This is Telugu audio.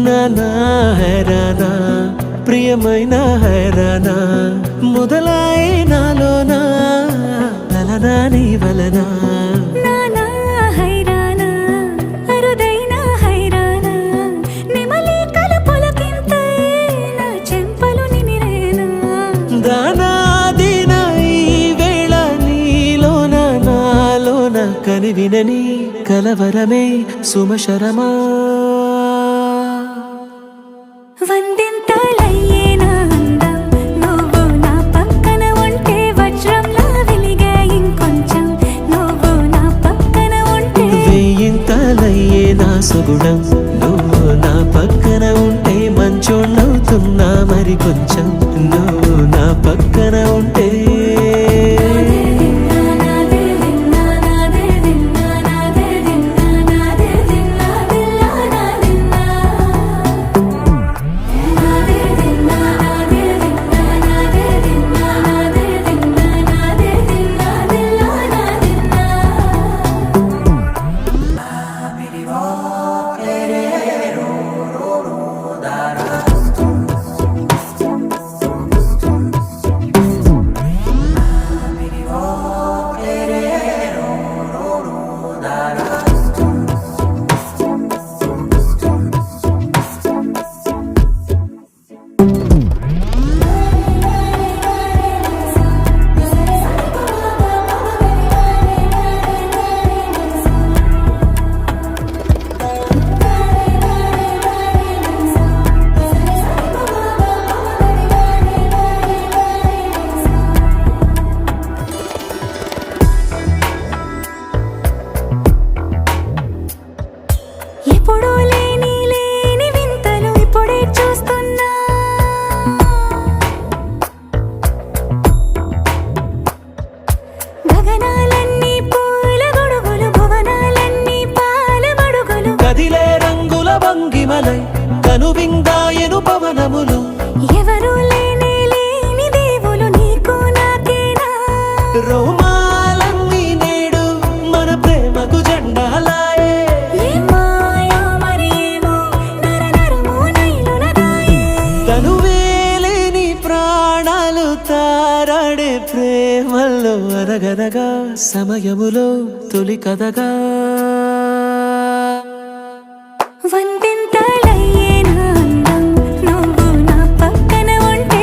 నానా హైరానా ప్రియమైన హైరానా మొదలాయి నాలోనా వలనా నీ వలనా నానా హైరానా అరుదైన హైరానా నెమలి కలుపులకింతై నా చెంపలు నిమిరేనా దానాదిన ఈ వేళ నీలోన నాలోన కనివినని కలవరమే సుమశరమా వందింతలయ్యేనా అందం నువ్వు నా పక్కన ఉంటే వజ్రంలా వెలిగే ఇంకొంచెం నువ్వు నా పక్కన ఉంటే వేయింతలయ్యే నా సుగుణం నువ్వు నా పక్కన ఉంటే మంచోణ్ణవుతున్నా మరి కొంచెం నువ్వు నా పక్కన ఉంటే ఎప్పుడూ లేని వింతలు ఇప్పుడే చూస్తున్నా గగనాలన్నీ పూల గొడుగులు భువనాలన్నీ పాల మడుగులు కదిలే రంగుల భంగిమలై కనువిందాయను పవనములు ఎవరూ లేని దేవులు నీకు నాకేనా రోమాలన్నీ నేడు మన ప్రేమకు జెండాలాయే ఏ మాయో మరి ఏమో నరనరమో నైలున దాయే తనువేలేని ప్రాణాలు తారాడే ప్రేమల్లో అనగనగా సమయములో తొలి కథగా